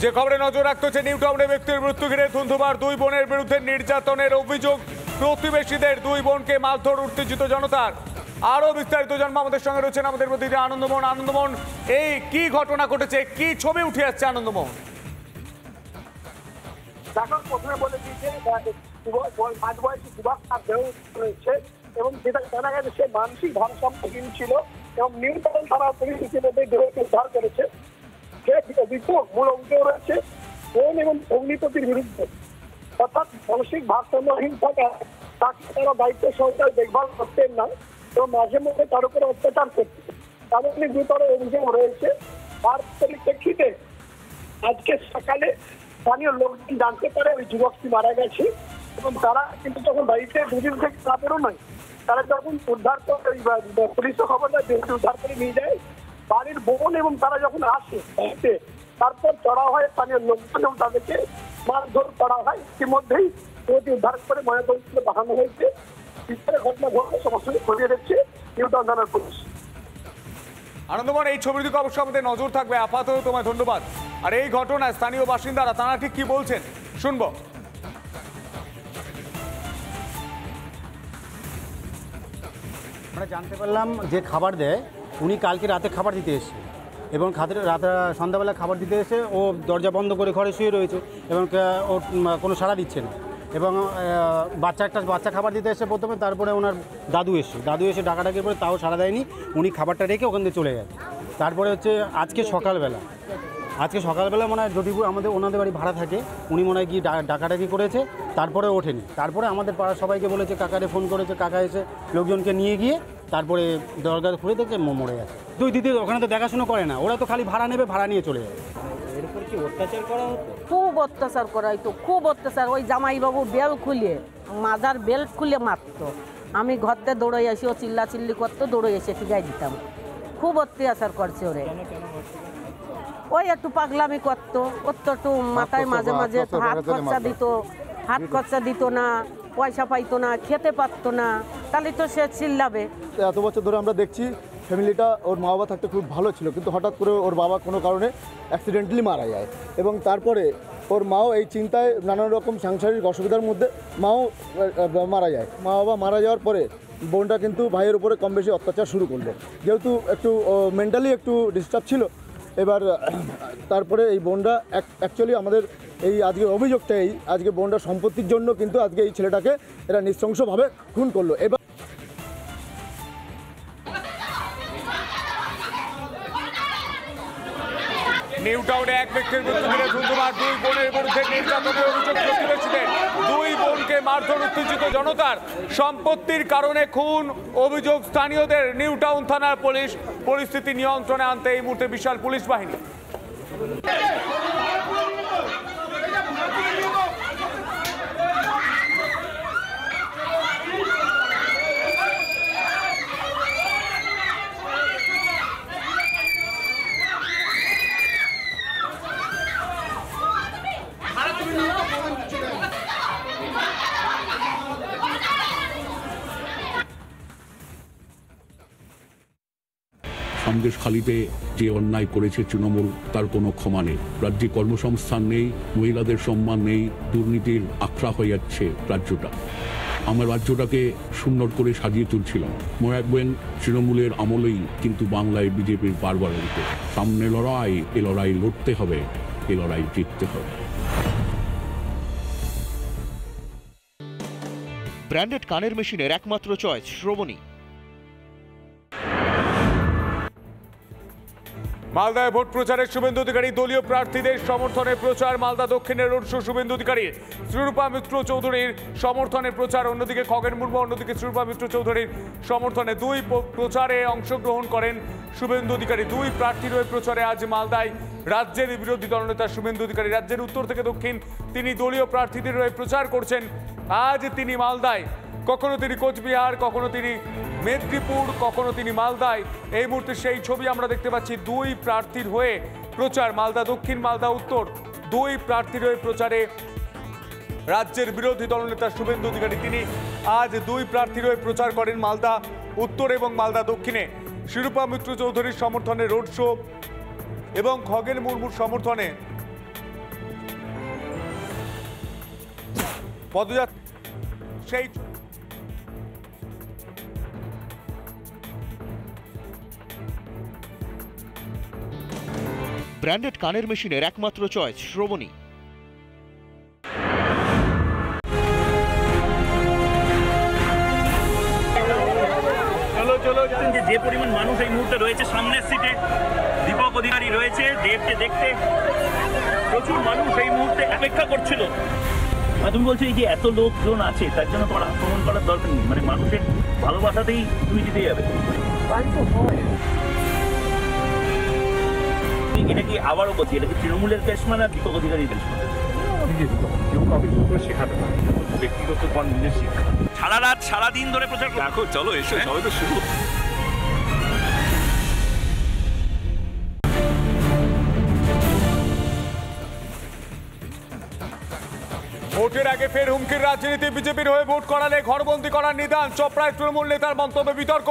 যে খবরে নজর রাখতে হচ্ছে, নিউ টাউনে ব্যক্তির মৃত্যু ঘিরে ধুন্ধুমার, দুই বোনের বিরুদ্ধে নির্যাতনের অভিযোগ। প্রতিবেশীদের দুই বোনকে মারধর উত্তেজিত জনতার। আরো বিস্তারিত জানবো, আমাদের সঙ্গে রয়েছেন আমাদের প্রতিনিধি আনন্দমোহন। আনন্দমোহন, এই কি ঘটনা ঘটেছে, কি ছবি উঠে আসছে আনন্দমোহন? প্রথমে বলে দিয়েছে মাঝবয়সী যুবক তার দেহ রয়েছে এবং যেটা জানা গেছে সে মানসিক ভারসাম্যহীন ছিল এবং নিউ টাউন থানা পুলিশ ইতিমধ্যে দেহকে উদ্ধার করেছে। মূল অভিযোগ রয়েছে বোন এবং অগ্নিপতির বিরুদ্ধে, অর্থাৎ মানসিক ভারসাম্যহীন থাকা, তাকে তারা দায়িত্ব সহকারে দেখভাল করতেন না এবং মাঝে মধ্যে তার উপরে অত্যাচার করতেন। তাদের গুরুতর অভিযোগ রয়েছে। তার পরিপ্রেক্ষিতে আজকে সকালে স্থানীয় লোকজন জানতে পারে ওই যুবকটি মারা গেছে এবং তারা কিন্তু যখন বাড়িতে দুদিন থেকে না বেরোয়, তারা যখন উদ্ধার করে পুলিশও খবর দেয়, দেহটি উদ্ধার করে নিয়ে যায় বাড়ির বোন এবং তারা যখন আসে বাড়িতে, তারপর চড়া হয় স্থানীয় লোকজন এবং তাদেরকে মারধর করা হয়। ইতিমধ্যেই দেহটি উদ্ধার করে ময়নাতদন্তে পাঠানো হয়েছে। বিচারের ঘটনা ঘটলে সমস্ত খতিয়ে দেখছে নিউ টাউন থানার পুলিশ। আনন্দমোহন, এই ছবির দিকে অবশ্যই আমাদের নজর থাকবে। আপাতত তোমায় ধন্যবাদ। আর এই ঘটনায় স্থানীয় বাসিন্দারা তারা ঠিক কি বলছেন শুনবো। আমরা জানতে পারলাম যে খাবার দেয় উনি কালকে রাতে খাবার দিতে এসেছে এবং রাতে সন্ধ্যাবেলা খাবার দিতে এসে ও দরজা বন্ধ করে ঘরে শুয়ে রয়েছে এবং ও কোনো সাড়া দিচ্ছে না এবং বাচ্চা খাবার দিতে এসে প্রথমে, তারপরে ওনার দাদু এসে ডাকাডাকির পরে তাও সাড়া দেয়নি, উনি খাবারটা রেখে ওখান থেকে চলে যায়। তারপরে হচ্ছে আজকে সকালবেলা মনে হয় যদি আমাদের ওনাদের বাড়ি ভাড়া থাকে, উনি মনে হয় গিয়ে ডাকাডাকি করেছে, তারপরে ওঠেনি। তারপরে আমাদের পাড়ার সবাইকে বলেছে, কাকারে ফোন করেছে, কাকা এসে লোকজনকে নিয়ে গিয়ে তারপরে দরজা খুলে দেখে মরে গেছে। দুই দিদি ওখানে তো দেখাশুনো করে না, ওরা তো খালি ভাড়া নেবে, ভাড়া নিয়ে চলে যাবে। এরপর কি অত্যাচার করা হতো? খুব অত্যাচার করা হইতো, খুব অত্যাচার। ওই জামাইবাবু মাজার বেল্ট খুলে মারতো। আমি ঘরতে দৌড়ে আসি, ও চিল্লাচিল্লি করতো, দৌড়ে এসে টিকাই দিতাম। খুব অত্যাচার করছে ওরে। ওই একটু পাগলামি করতো, একটু মাথায় মাঝে মাঝে হাত খরচা দিত না, পয়সা পাইতো না, খেতে পারতো না, তাহলে তো সে চিল্লাবে। এত বছর ধরে আমরা দেখছি ফ্যামিলিটা, ওর মা বাবা থাকতে খুব ভালো ছিল, কিন্তু হঠাৎ করে ওর বাবা কোনো কারণে অ্যাক্সিডেন্টালি মারা যায় এবং তারপরে ওর মাও এই চিন্তায় নানান রকম সাংসারিক অসুবিধার মধ্যে মাও মারা যায়। মা বাবা মারা যাওয়ার পরে বোনটা কিন্তু ভাইয়ের উপরে কম বেশি অত্যাচার শুরু করলো, যেহেতু একটু মেন্টালি একটু ডিস্টার্ব ছিল। এবার তারপরে এই বোনটা অ্যাকচুয়ালি আমাদের এই আজকের অভিযোগটা, আজকে বোনটার সম্পত্তির জন্য কিন্তু আজকে এই ছেলেটাকে এরা নৃশংসভাবে খুন করলো। এবার নিউ টাউনে এক ব্যক্তির মৃত্যু ঘিরে ধুন্ধুমার, দুই বোনের বিরুদ্ধে নির্যাতনের অভিযোগ। প্রতিবেশীদের দুই বোনকে মারধর উত্তেজিত জনতার। সম্পত্তির কারণে খুন অভিযোগ স্থানীয়দের। নিউ টাউন থানার পুলিশ পরিস্থিতি নিয়ন্ত্রণে আনতে এই মুহূর্তে বিশাল পুলিশ বাহিনী। সন্দেশখালীতে যে অন্যায় করেছে তৃণমূল, তার কোনো ক্ষমা নেই। রাজ্যে কর্মসংস্থান নেই, মহিলাদের সম্মান নেই, দুর্নীতির আখড়া হয়ে যাচ্ছে রাজ্যটা। আমার রাজ্যটাকে সুন্দর করে সাজিয়ে তুলছিলাম। মনে রাখবেন, তৃণমূলের আমলেই কিন্তু বাংলায় বিজেপির বারবারিত। সামনে লড়াই, এ লড়াই লড়তে হবে, এ লড়াই জিততে হবে। ব্র্যান্ডেড কানের মেশিনের একমাত্র চয়েস শ্রবণী। মালদায় ভোট প্রচারে শুভেন্দু অধিকারী, দলীয় প্রার্থীদের সমর্থনে প্রচার। মালদা দক্ষিণের রোড শো শুভেন্দু অধিকারী, শ্রীরূপা মিত্র চৌধুরীর সমর্থনে প্রচার। অন্যদিকে খগেন মুর্মু, অন্যদিকে শ্রীরূপা মিত্র চৌধুরীর সমর্থনে দুই প্রচারে অংশগ্রহণ করেন শুভেন্দু অধিকারী। দুই প্রার্থীর হয়ে প্রচারে আজ মালদায় রাজ্যের বিরোধী দলনেতা শুভেন্দু অধিকারী। রাজ্যের উত্তর থেকে দক্ষিণ তিনি দলীয় প্রার্থীদের হয়ে প্রচার করছেন। আজ তিনি মালদায়, কখনো তিনি কোচবিহার, কখনো তিনি মেদিনীপুর, কখনো তিনি মালদায়। এই মুহূর্তে সেই ছবি আমরা দেখতে পাচ্ছি। দুই প্রার্থীর হয়ে প্রচার, মালদা দক্ষিণ, মালদা উত্তর, দুই প্রার্থীর হয়ে প্রচারে রাজ্যের বিরোধী দলনেতা শুভেন্দু অধিকারী। তিনি আজ দুই প্রার্থীর হয়ে প্রচার করেন মালদা উত্তর এবং মালদা দক্ষিণে। শ্রীরূপা মিত্র চৌধুরীর সমর্থনে রোড শো এবং খগেন মুর্মুর সমর্থনে পদযাত্রা সেই ব্র্যান্ডেড কানের মেশিনের একমাত্র চয়েস শ্রবণী। যে পরিমাণ মানুষ এই মুহূর্তে রয়েছে সামনের সিটে, দীপক অধিকারী রয়েছে দেবকে দেখতে, প্রচুর মানুষ এই মুহূর্তে অপেক্ষা করছিল। তুমি বলছো এই যে এত লোকজন আছে তার জন্য তোমার আক্রমণ করার দরকার নেই, মানে মানুষের ভালোবাসাতেই তুমি জিতে যাবে। এটা কি আবারও বলছি, এটা কি তৃণমূলের পেশমান আর দীপক অধিকারীর পেশমান? শেখাতে পারে ব্যক্তিগত নিজের শিক্ষা। সারা রাত সারাদিন ধরে প্রচার রাখো, চলো এসো, সবাই তো শুরু। ভোটের আগে ফের হুমকির রাজনীতি, বিজেপির হয়ে ভোট করালে ঘরবন্দি করার নিদান। চপড়ায় তৃণমূল নেতার মন্তব্যে বিতর্ক।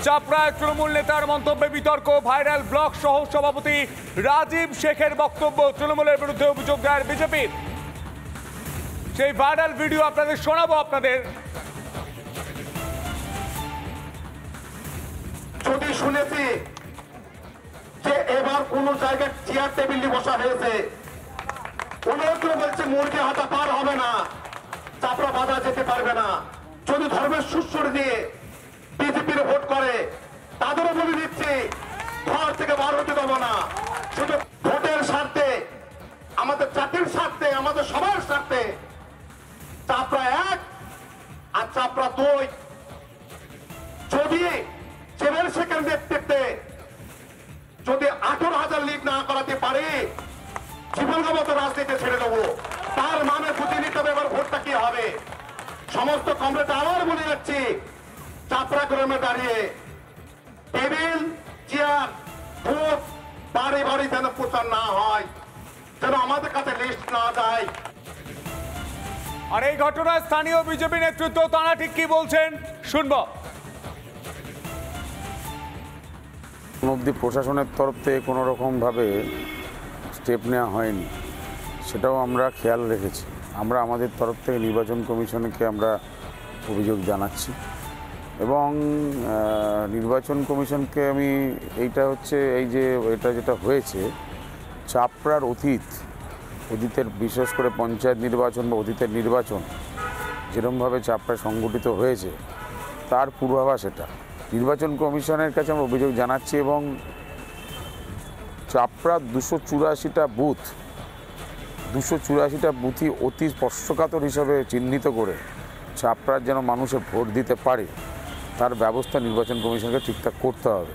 চাপড়ায় তৃণমূল নেতার মন্তব্যে বিতর্ক। ভাইরাল ব্লক সহ সভাপতি রাজীব শেখের বক্তব্য, তৃণমূলের বিরুদ্ধে অভিযোগ দায়ের বিজেপির। সেই ভাইরাল ভিডিও আপনাদের শোনাবো আপনাদের। যদি শুনেছি যে এবার কোন জায়গায় চেয়ার টেবিল বসা হয়েছে, কোন কেউ বলছে মুরগি হাতা পার হবে না, চাপড়া বাধা যেতে পারবে না। যদি ধর্মের সুশ্রুতি দিয়ে বিজেপির ভোট করে তাদেরও বলে দিচ্ছি ঘর থেকে বার হতে দেবো না। শুধু ভোটের স্বার্থে, আমাদের জাতির স্বার্থে, আমাদের সবার স্বার্থে চাপড়া 1 আর চাপড়া 2 যদি চেবেল শেখের নেতৃত্বে যদি 18,000 লিড না করাতে পারে জীবনগত রাজনীতি ছেড়ে দেবো। তার মানে বুঝে নিতে হবে এবার ভোটটা কি হবে। সমস্ত কমরেড আবার বলে যাচ্ছি, চাপড়া গ্রামে দাঁড়িয়ে টেবিল চেয়ার ভোট বাড়ি বাড়ি যেন প্রচার না হয়, যেন আমাদের কাছে লিস্ট না যায়। আর এই ঘটনায় স্থানীয় বিজেপি নেতৃত্ব তারা ঠিক কি বলছেন শুনবো। অবধি প্রশাসনের তরফ থেকে কোনো রকমভাবে স্টেপ নেওয়া হয়নি, সেটাও আমরা খেয়াল রেখেছি। আমরা আমাদের তরফ থেকে নির্বাচন কমিশনকে আমরা অভিযোগ জানাচ্ছি এবং নির্বাচন কমিশনকে আমি এটা যেটা হয়েছে চাপড়ার অতীতের বিশেষ করে পঞ্চায়েত নির্বাচন বা অতীতের নির্বাচন যেরকমভাবে চাপড়ায় সংগঠিত হয়েছে তার পূর্বাভাস এটা। নির্বাচন কমিশনের কাছে আমরা অভিযোগ জানাচ্ছি এবং চাপড়ার 284টা বুথই অতি স্পর্শকাতর হিসাবে চিহ্নিত করে চাপড়ার যেন মানুষের ভোট দিতে পারে তার ব্যবস্থা নির্বাচন কমিশনকে ঠিকঠাক করতে হবে।